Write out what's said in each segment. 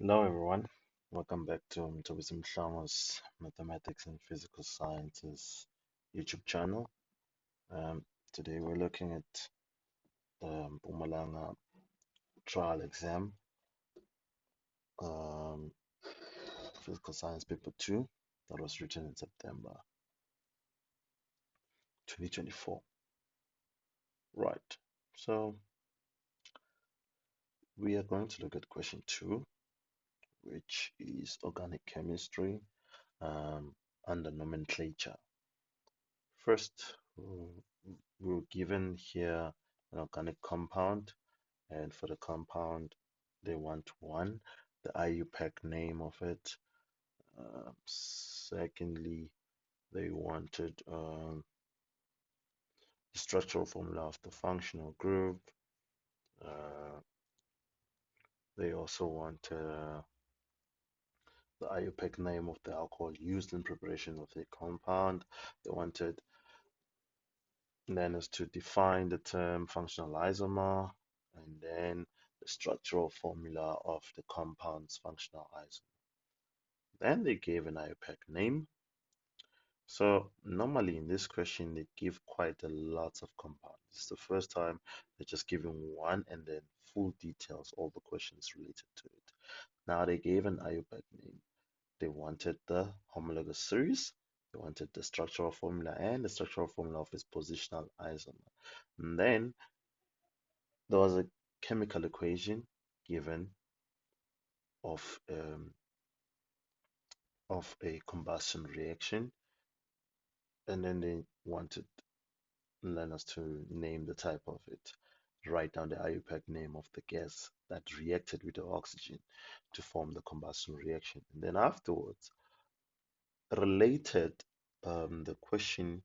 Hello everyone, welcome back to Mthobisi Mhlongo's Mathematics and Physical Sciences YouTube channel. Um, Today we're looking at the Mpumalanga trial exam, um, Physical Science Paper 2, that was written in September 2024. Right, so we are going to look at question 2, which is organic chemistry under nomenclature. First, we're given here an organic compound, and for the compound, they want one, the IUPAC name of it. Secondly, they wanted the structural formula of the functional group. Uh, they also want the IUPAC name of the alcohol used in preparation of the compound. They wanted then is to define the term functional isomer, and then the structural formula of the compound's functional isomer. Then they gave an IUPAC name. So normally in this question they give quite a lot of compounds. It's the first time they're just giving one and then full details, all the questions related to it. Now they gave an IUPAC name. They wanted the homologous series, they wanted the structural formula and the structural formula of its positional isomer. And then there was a chemical equation given of a combustion reaction, and then they wanted learners to name the type of it, write down the IUPAC name of the gas that reacted with the oxygen to form the combustion reaction. And then afterwards, related the question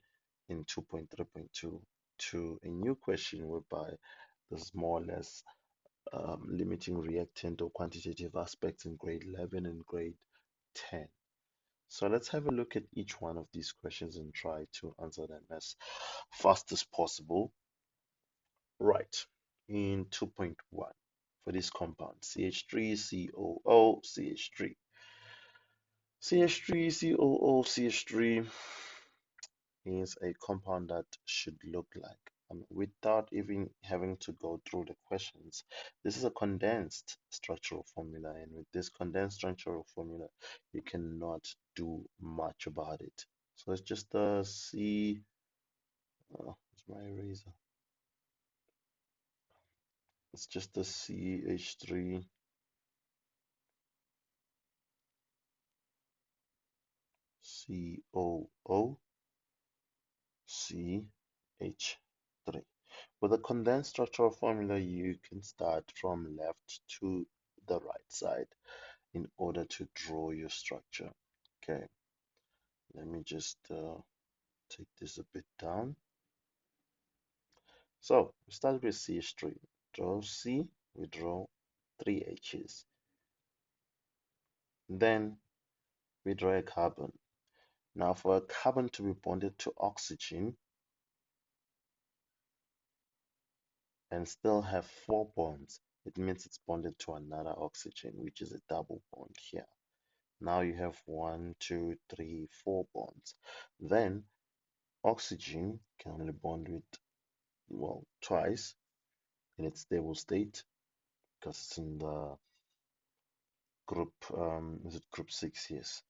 in 2.3.2 to a new question whereby there's more or less limiting reactant or quantitative aspects in grade 11 and grade 10. So let's have a look at each one of these questions and try to answer them as fast as possible. Right, in 2.1 for this compound, CH3COO, CH3. CH3COO, CH3 is a compound that should look like, without even having to go through the questions. This is a condensed structural formula, and with this condensed structural formula, you cannot do much about it. So it's just a C. Oh, it's my eraser. It's just a CH3 COO CH3. With a condensed structural formula, you can start from left to the right side in order to draw your structure. Okay, let me just take this a bit down. So we start with CH3. Draw C, we draw three H's. Then we draw a carbon. Now for a carbon to be bonded to oxygen and still have four bonds, it means it's bonded to another oxygen, which is a double bond here. Now you have one, two, three, four bonds. Then oxygen can only bond with, well, twice in its stable state because it's in the group, is it group 6? Yes.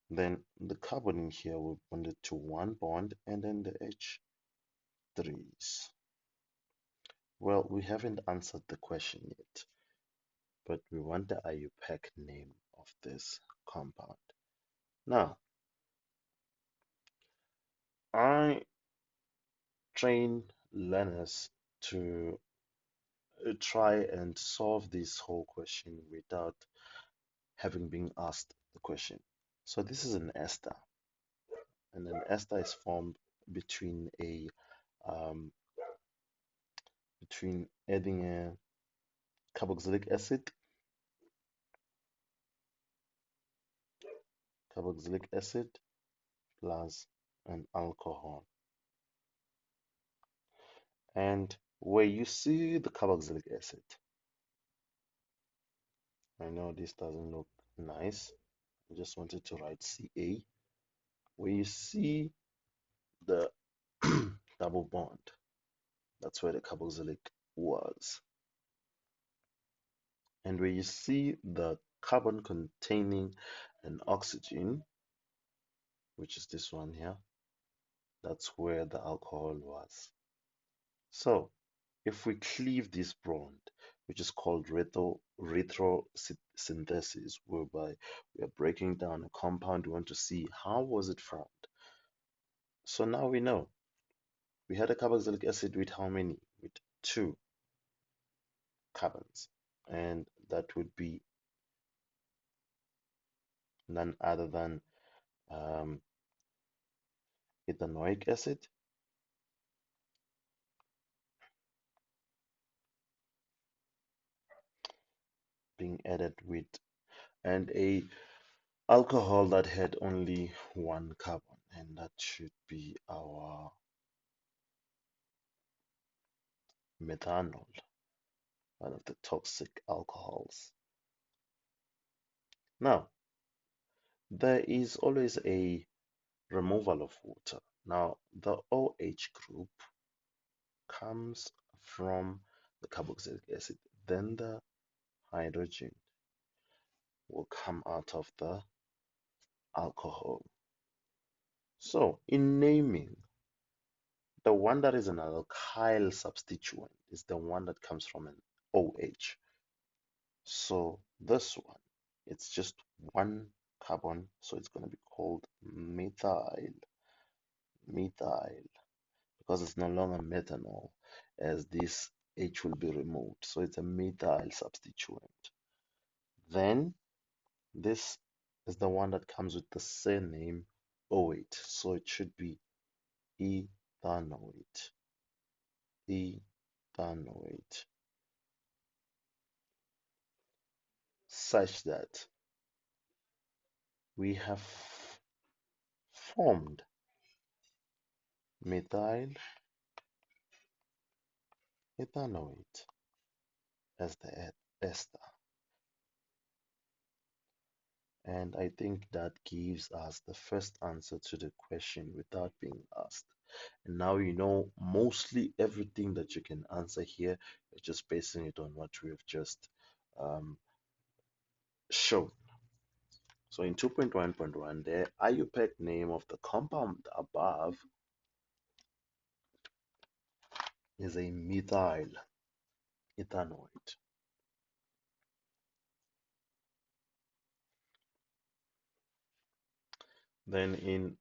Then the carbon in here will bond it to one bond and then the H3s. Well, we haven't answered the question yet, but we want the IUPAC name of this compound. Now, I train learners to try and solve this whole question without having been asked the question. So this is an ester, and an ester is formed between a um, between adding a carboxylic acid plus an alcohol. And where you see the carboxylic acid, I know this doesn't look nice. I just wanted to write Ca. Where you see the double bond, that's where the carboxylic was. And where you see the carbon containing an oxygen, which is this one here, that's where the alcohol was. So if we cleave this bond, which is called retrosynthesis, whereby we are breaking down a compound, we want to see how was it formed. So now we know we had a carboxylic acid with how many? With two carbons, and that would be none other than um, ethanoic acid, being added with, and a alcohol that had only one carbon, and that should be our methanol, one of the toxic alcohols. Now, there is always a removal of water. Now, the OH group comes from the carboxylic acid, then the hydrogen will come out of the alcohol. So, in naming, the one that is an alkyl substituent is the one that comes from an OH. So this one, it's just one carbon, so it's going to be called methyl, because it's no longer methanol, as this H will be removed. So it's a methyl substituent. Then this is the one that comes with the surname OH, so it should be ethanoate, ethanoate, such that we have formed methyl ethanoate as the ester. And I think that gives us the first answer to the question without being asked. And now you know mostly everything that you can answer here. You're just basing it on what we have just um, shown. So in 2.1.1, the IUPAC name of the compound above is a methyl ethanoate. Then in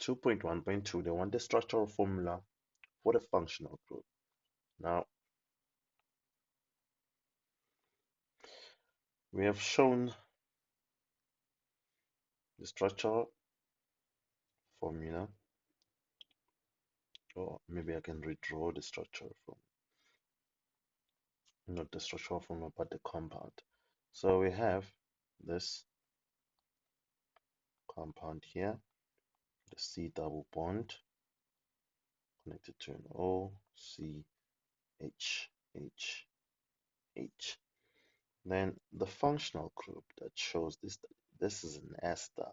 2.1.2, they want the structural formula for the functional group. Now, we have shown the structural formula, or maybe I can redraw the structural formula, not the structural formula, but the compound. So we have this compound here, the C double bond connected to an O, C, H, H, H. Then the functional group that shows this is an ester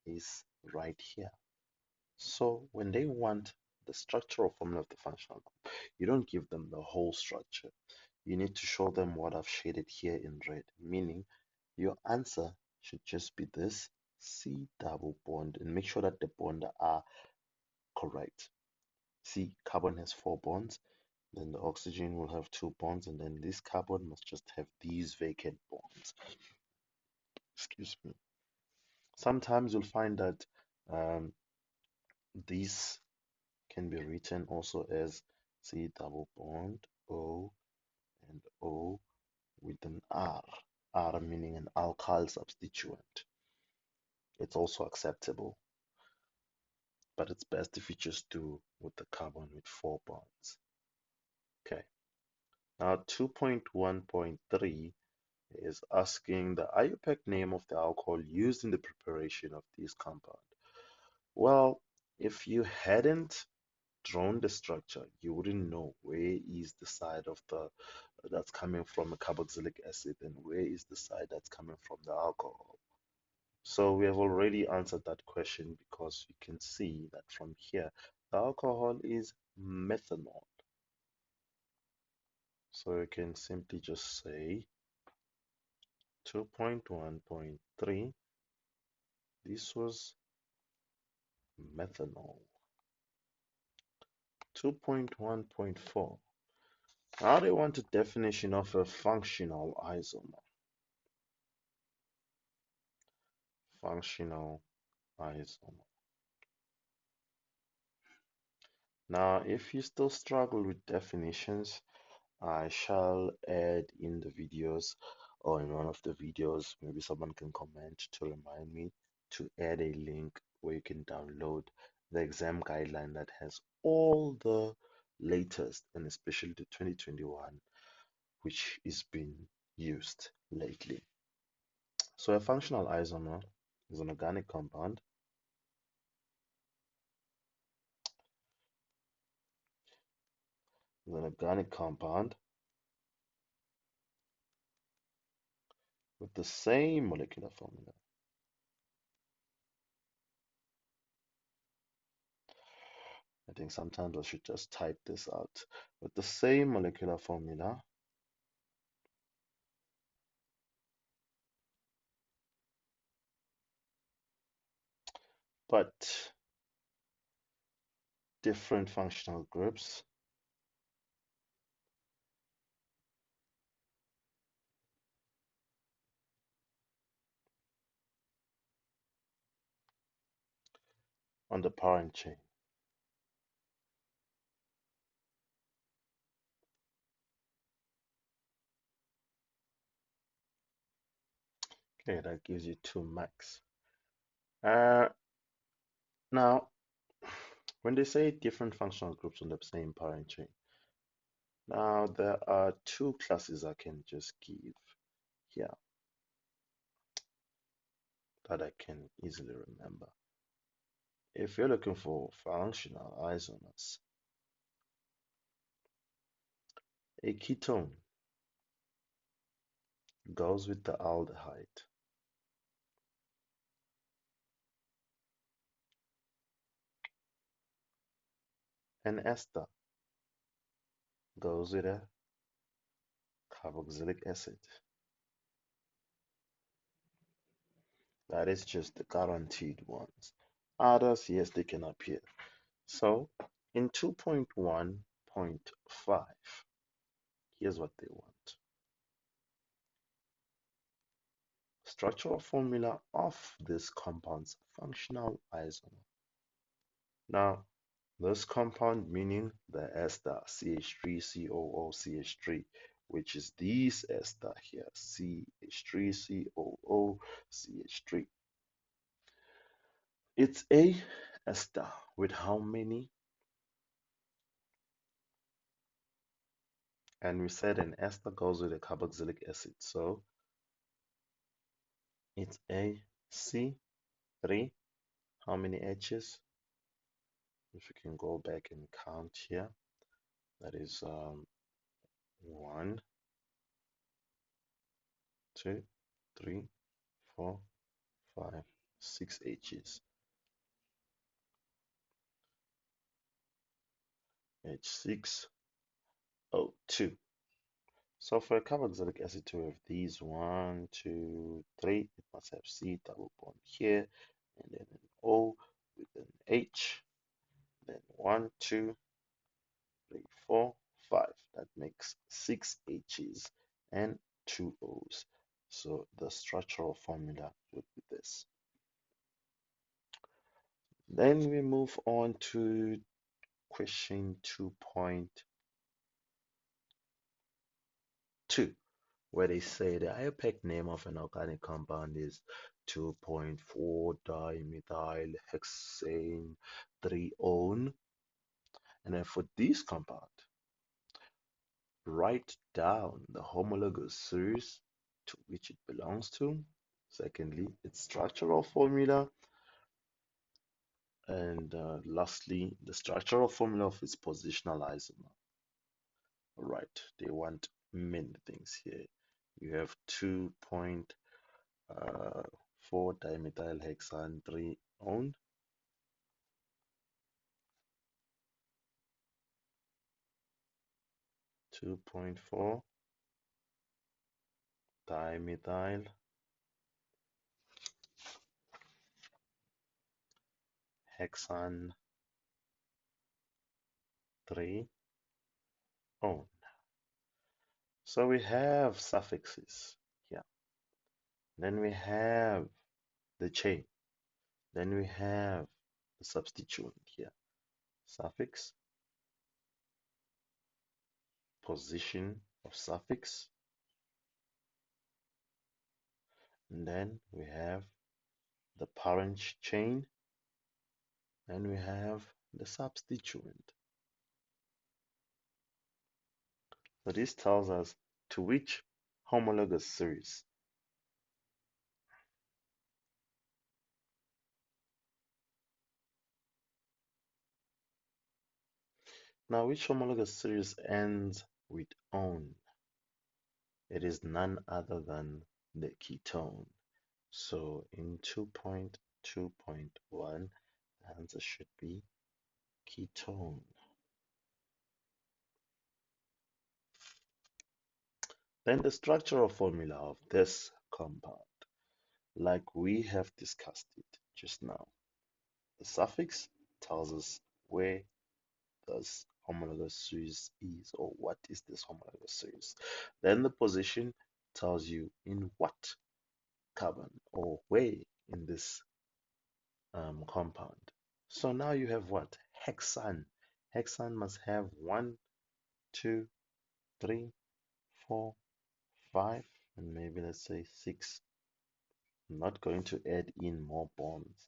is right here. So when they want the structural formula of the functional group, you don't give them the whole structure. You need to show them what I've shaded here in red, meaning your answer should just be this C double bond, and make sure that the bonds are correct. See, carbon has 4 bonds, then the oxygen will have 2 bonds, and then this carbon must just have these vacant bonds. Excuse me. Sometimes you'll find that um, these can be written also as C double bond O and O with an R. R meaning an alkyl substituent. It's also acceptable, but it's best if you just do with the carbon with 4 bonds. Okay, now 2.1.3 is asking the IUPAC name of the alcohol used in the preparation of this compound. Well, if you hadn't drawn the structure, you wouldn't know where is the side of the that's coming from a carboxylic acid, and where is the side that's coming from the alcohol? So we have already answered that question because you can see that from here, the alcohol is methanol. So you can simply just say 2.1.3, this was methanol. 2.1.4, now they want a definition of a functional isomer. Functional isomer. Now, if you still struggle with definitions, I shall add in the videos or in one of the videos, maybe someone can comment to remind me to add a link where you can download the exam guideline that has all the latest and especially the 2021, which is being used lately. So a functional isomer is an organic compound. Is an organic compound with the same molecular formula. I think sometimes I should just type this out. With the same molecular formula, but different functional groups on the parent chain. Okay, that gives you two max. Uh, Now, when they say different functional groups on the same parent chain, now there are two classes I can just give here that I can easily remember. If you're looking for functional isomers, a ketone goes with the aldehyde. An ester goes with a carboxylic acid. That is just the guaranteed ones. Others, yes, they can appear. So in 2.1.5, here's what they want. Structural formula of this compound's functional isomer. Now, this compound meaning the ester CH3COOCH3, which is this ester here, CH3COOCH3. It's a ester with how many? And we said an ester goes with a carboxylic acid, so it's a C3. How many H's? If you can go back and count here, that is 1, 2, 3, 4, 5, 6 H's. H6O2. So for a carboxylic acid to have these 1, 2, 3, it must have C double bond here, and then an O with an H, then 1, 2, 3, 4, 5. That makes 6 H's and 2 O's. So the structural formula would be this. Then we move on to question 2.2, where they say the IUPAC name of an organic compound is 2.4-dimethylhexane 3-one. And then for this compound, write down the homologous series to which it belongs to. Secondly, its structural formula. And lastly, the structural formula of its positional isomer. All right, they want many things here. You have 2.4 dimethyl 3 on 2.4 dimethyl hexane 3 on. So we have suffixes here. Then we have the chain. Then we have the substituent here. Suffix, position of suffix. And then we have the parent chain. And we have the substituent. So this tells us to which homologous series. Now, which homologous series ends with "-one"? It is none other than the ketone. So in 2.2.1, the answer should be ketone. Then the structural formula of this compound, like we have discussed it just now. The suffix tells us where this homologous series is, or what is this homologous series. Then the position tells you in what carbon or where in this compound. So now you have what? Hexane. Hexane must have 1, 2, 3, 4, 5, and maybe let's say 6. I'm not going to add in more bonds.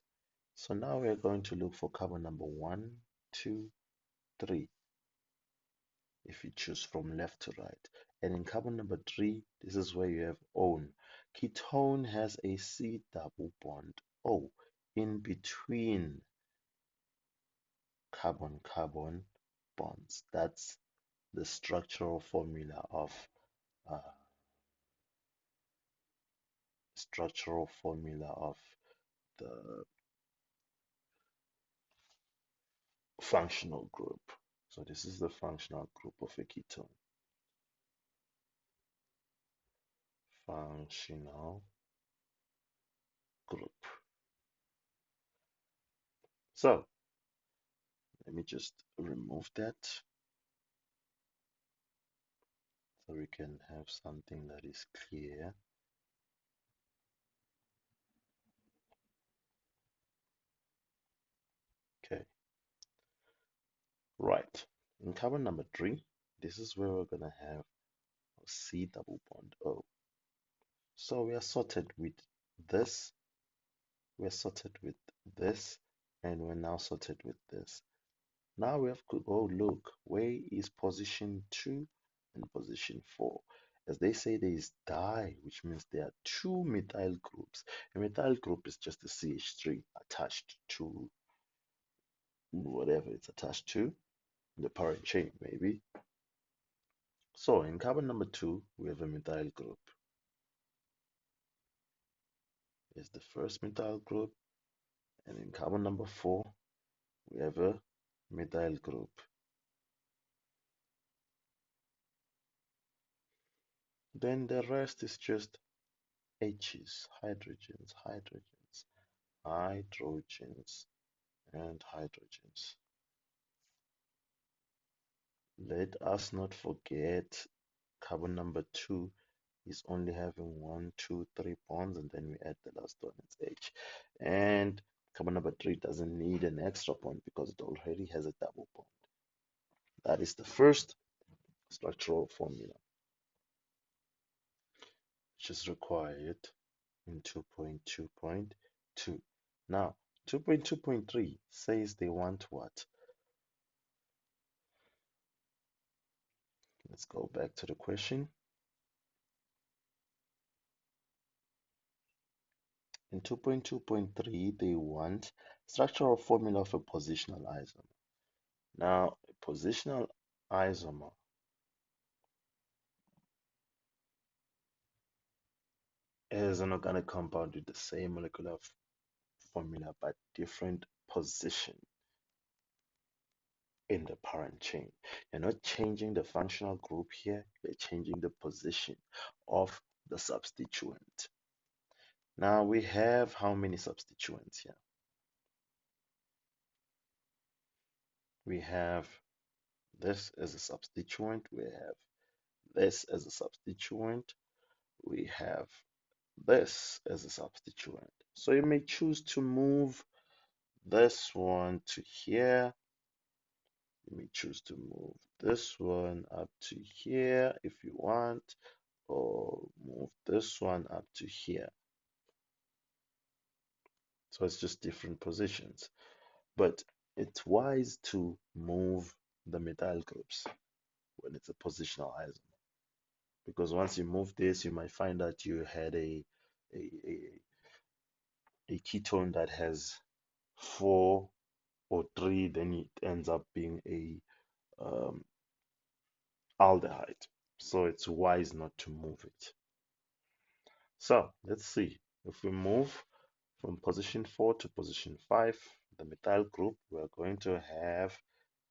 So now we're going to look for carbon number 1, 2, 3, if you choose from left to right. And in carbon number 3, this is where you have "-one". Ketone has a C double bond O in between carbon-carbon bonds. That's the uh, structural formula of the functional group. So this is the functional group of a ketone. Functional group. So let me just remove that so we can have something that is clear. Okay, right. In carbon number 3, this is where we're gonna have a C double bond O. So we are sorted with this, we're sorted with this, and we're now sorted with this. Now we have to go look where is position 2 and position 4. As they say, there is di, which means there are two methyl groups. A methyl group is just a CH3 attached to whatever it's attached to, the parent chain maybe. So in carbon number 2, we have a methyl group. It's the first methyl group. And in carbon number 4, we have a methyl group. Then the rest is just H's, hydrogens, hydrogens, hydrogens, and hydrogens. Let us not forget carbon number 2 is only having 1, 2, 3 bonds, and then we add the last one, it's H. And carbon number 3 doesn't need an extra bond because it already has a double bond. That is the first structural formula, which is required in 2.2.2. Now, 2.2.3 says they want what? Let's go back to the question. In 2.2.3, they want structural formula of a positional isomer. Now, a positional isomer is an organic compound with the same molecular formula but different position in the parent chain. You're not changing the functional group here, you're changing the position of the substituent. Now we have how many substituents here? We have this as a substituent, we have this as a substituent, we have this as a substituent. So you may choose to move this one to here. You may choose to move this one up to here if you want, or move this one up to here. So it's just different positions. But it's wise to move the methyl groups when it's a positional isomer. Because once you move this, you might find that you had a, a, a ketone that has four or three, then it ends up being a aldehyde. So it's wise not to move it. So let's see. If we move from position 4 to position 5, the methyl group, we're going to have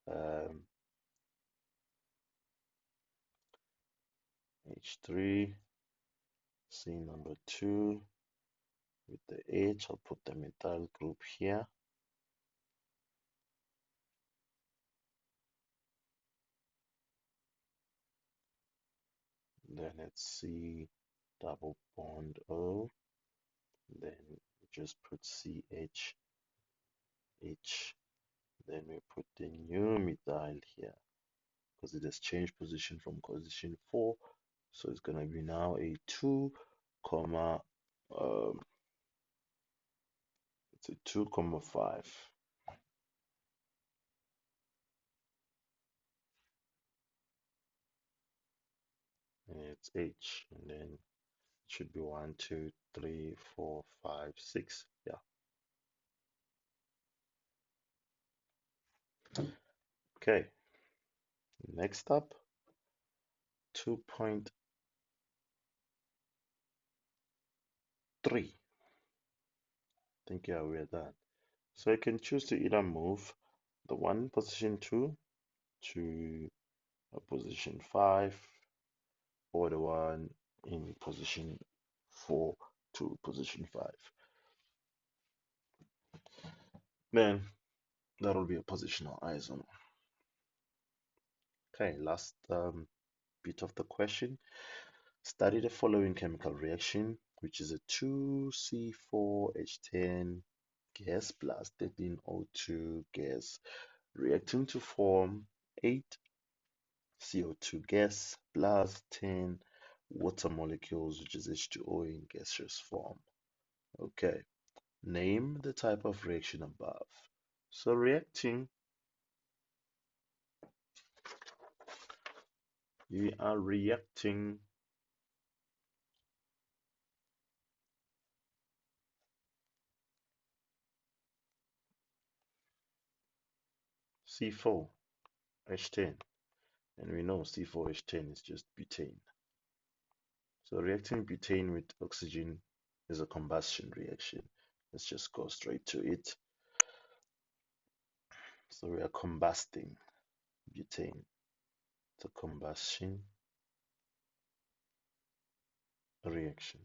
um, H3, C number 2 with the H. I'll put the methyl group here. Then it's C double bond O. Then we just put CH, H. Then we put the new methyl here because it has changed position from position 4. So it's going to be now a 2, comma, it's a 2, comma 5. And it's H. And then it should be 1, 2, 3, 4, 5, 6. Yeah. Okay. Next up, 2.3. I think, yeah, we're done. So I can choose to either move the one in position 2 to position 5, or the one in position 4 to position 5. Then that will be a positional isomer. Okay, last bit of the question. Study the following chemical reaction, which is a 2C4H10 gas plus 13O2 gas reacting to form 8 CO2 gas plus 10 water molecules, which is H2O in gaseous form. Okay, name the type of reaction above. So reacting, we are reacting C4H10, and we know C4H10 is just butane. So reacting butane with oxygen is a combustion reaction. Let's just go straight to it. So we are combusting butane. It's a combustion reaction.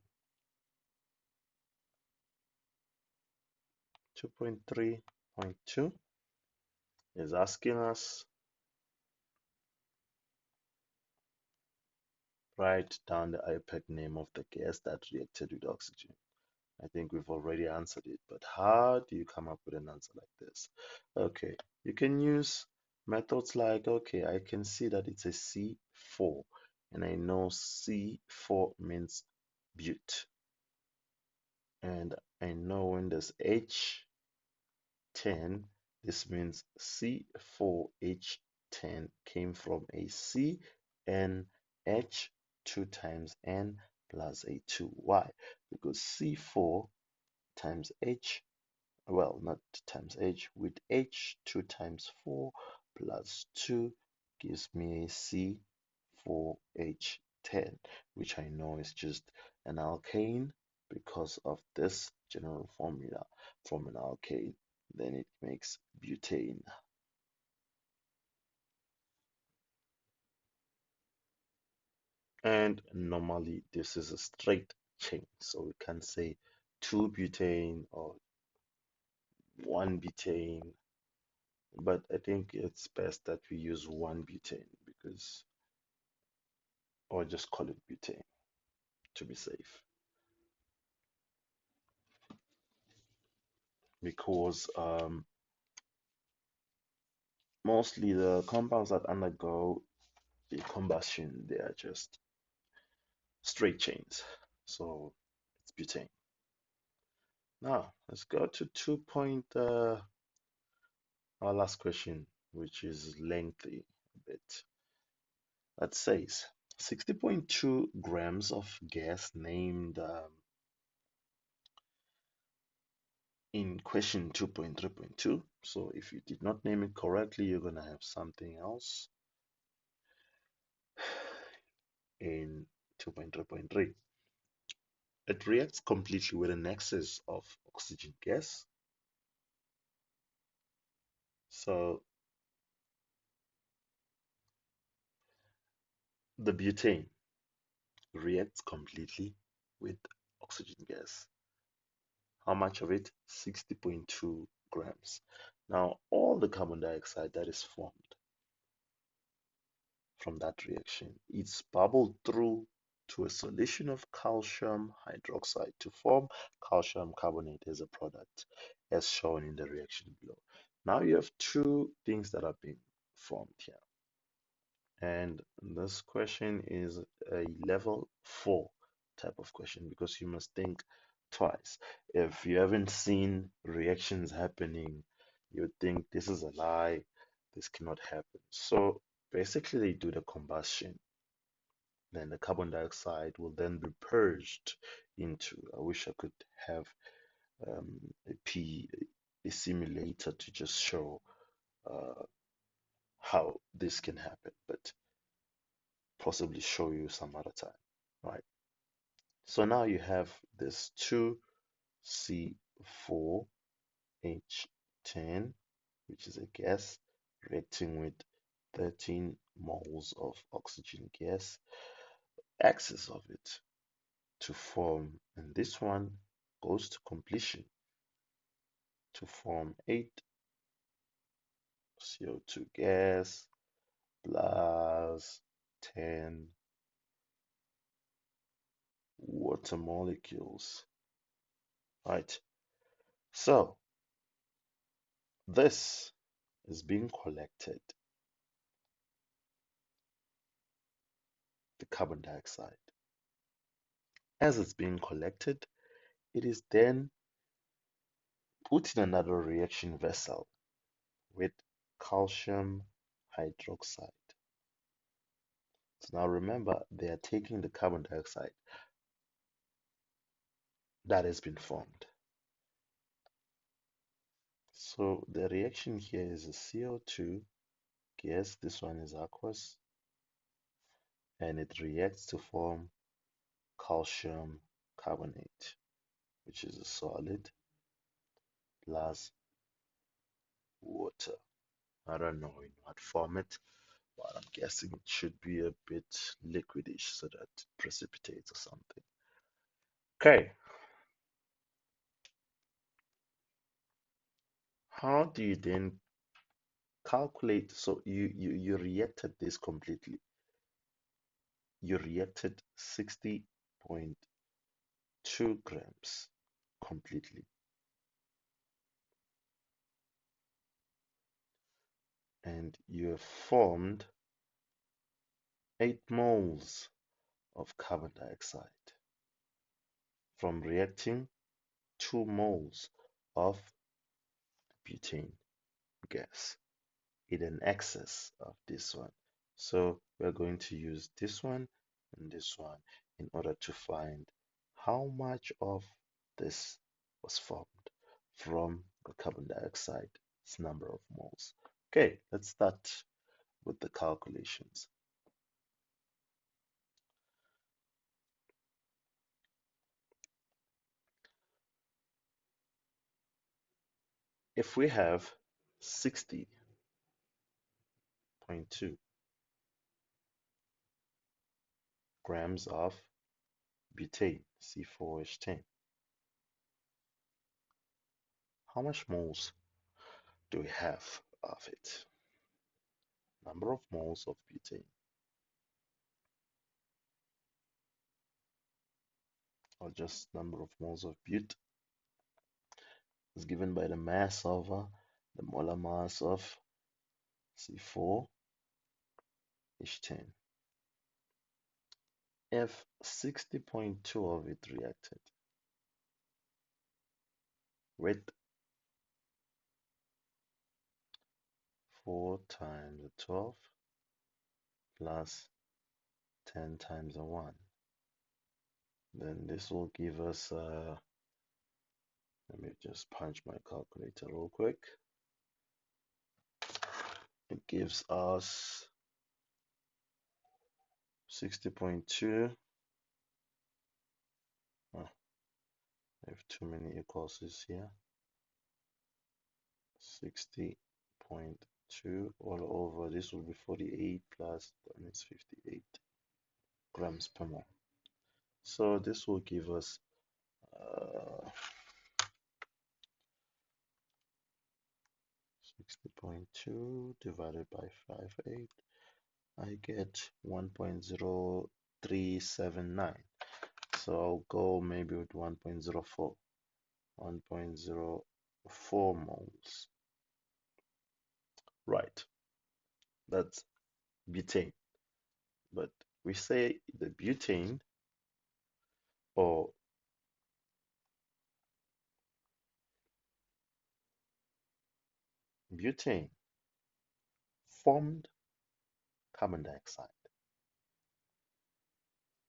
2.3.2 is asking us write down the IUPAC name of the gas that reacted with oxygen. I think we've already answered it, but how do you come up with an answer like this? Okay, you can use methods like, okay, I can see that it's a C4, and I know C4 means but, and I know when there's H10, this means C4H10 came from a C and H 2 times N plus a 2. Why? Because C4 times H, well, not times H, with H 2 times 4 plus 2 gives me a C4H10, which I know is just an alkane because of this general formula from an alkane, then it makes butane. And normally this is a straight chain, so we can say 2 butane or 1 butane, but I think it's best that we use 1 butane because, or just call it butane to be safe, because mostly the compounds that undergo the combustion, they are just straight chains. So it's butane. Now let's go to our last question, which is lengthy a bit. That says 60.2 grams of gas named in question 2.3.2. So if you did not name it correctly, you're gonna have something else in 2.3.3. It reacts completely with an excess of oxygen gas. So the butane reacts completely with oxygen gas. How much of it? 60.2 grams. Now, all the carbon dioxide that is formed from that reaction, it's bubbled through to a solution of calcium hydroxide to form calcium carbonate as a product, as shown in the reaction below. Now you have two things that are being formed here. And this question is a level 4 type of question because you must think twice. If you haven't seen reactions happening, you think this is a lie, this cannot happen. So basically, they do the combustion, then the carbon dioxide will then be purged into. I wish I could have um, a P, a simulator to just show uh, how this can happen, but possibly show you some other time, right? So now you have this 2C4H10, which is a gas reacting with 13 moles of oxygen gas, excess of it to form, and this one goes to completion to form 8 CO2 gas plus 10 water molecules, right? So this is being collected, the carbon dioxide. As it's being collected, it is then put in another reaction vessel with calcium hydroxide. So now remember, they are taking the carbon dioxide that has been formed. So the reaction here is a CO2 gas, this one is aqueous, and it reacts to form calcium carbonate, which is a solid, plus water. I don't know in what format, but I'm guessing it should be a bit liquidish so that it precipitates or something. Okay, how do you then calculate? So you reacted this completely. You reacted 60.2 grams completely, and you have formed 8 moles of carbon dioxide from reacting 2 moles of butane gas in an excess of this one. So we're going to use this one and this one in order to find how much of this was formed from the carbon dioxide's number of moles. Okay, let's start with the calculations. If we have 60.2 grams of butane, C4H10, how much moles do we have of it? Number of moles of butane, or just number of moles of but, is given by the mass over the molar mass of C4H10. If 60.2 of it reacted with 4 times the 12 plus 10 times the 1, then this will give us, let me just punch my calculator real quick. It gives us 60.2. I have too many equals here. 60.2 all over. This will be 48 plus that means 58 grams per mole. So this will give us 60.2 divided by 58. I get 1.0379. So I'll go maybe with 1.04. 1.04 moles. Right, that's butane. But we say the butane or butane formed carbon dioxide.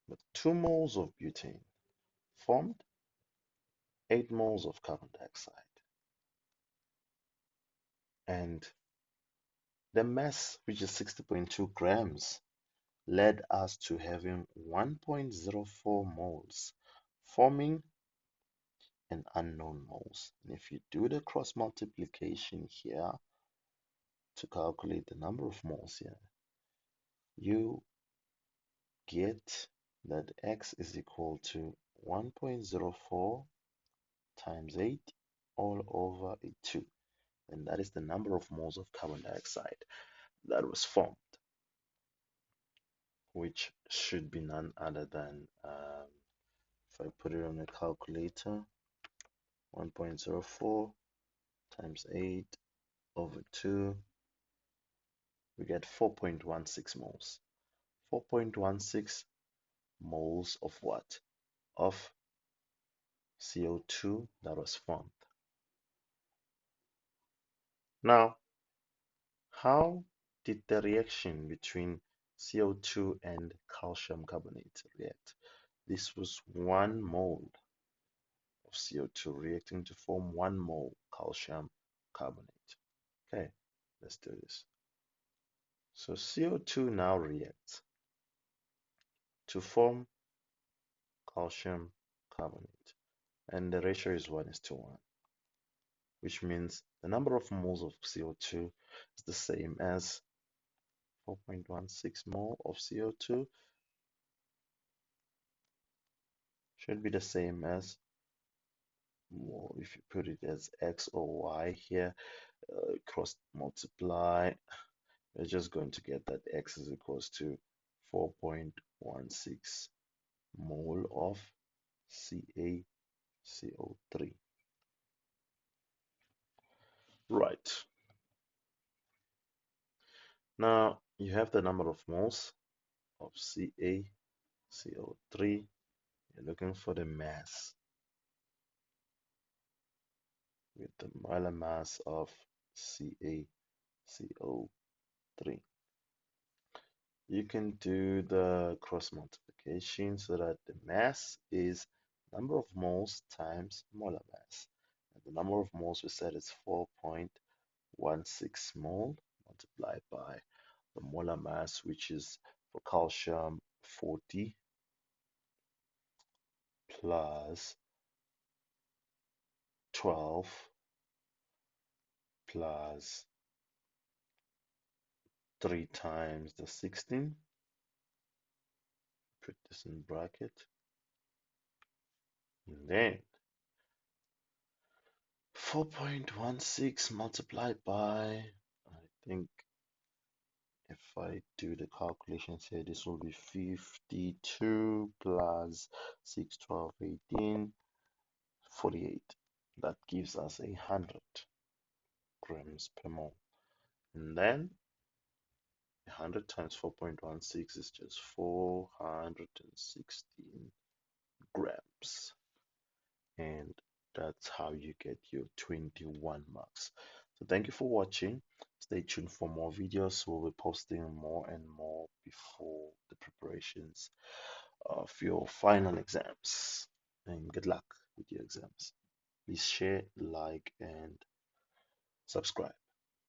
But 2 moles of butane formed 8 moles of carbon dioxide. And the mass, which is 60.2 grams, led us to having 1.04 moles, forming an unknown moles. And if you do the cross multiplication here to calculate the number of moles here, you get that x is equal to 1.04 times 8 all over 2. And that is the number of moles of carbon dioxide that was formed, which should be none other than, if I put it on a calculator, 1.04 times 8 over 2, we get 4.16 moles. 4.16 moles of what? Of CO2 that was formed. Now, how did the reaction between CO2 and calcium carbonate react? This was 1 mole of CO2 reacting to form 1 mole calcium carbonate. Okay, let's do this. So CO2 now reacts to form calcium carbonate, and the ratio is 1:1, which means the number of moles of CO2 is the same as 4.16 mole of CO2 should be the same as, well, if you put it as x or y here, cross multiply, you're just going to get that x is equals to 4.16 mole of CaCO3. Right. Now you have the number of moles of CaCO3. You're looking for the mass with the molar mass of CaCO3. You can do the cross multiplication so that the mass is number of moles times molar mass. And the number of moles we said is 4.16 mole multiplied by the molar mass, which is for calcium 40 plus 12 plus 3 times the 16. Put this in bracket. And then 4.16 multiplied by, I think if I do the calculations here, this will be 52 plus 6, 12, 18, 48. That gives us 100 grams per mole. And then 100 times 4.16 is just 416 grams. And that's how you get your 21 marks. So thank you for watching. Stay tuned for more videos. We'll be posting more and more before the preparations of your final exams. And good luck with your exams. Please share, like, and subscribe.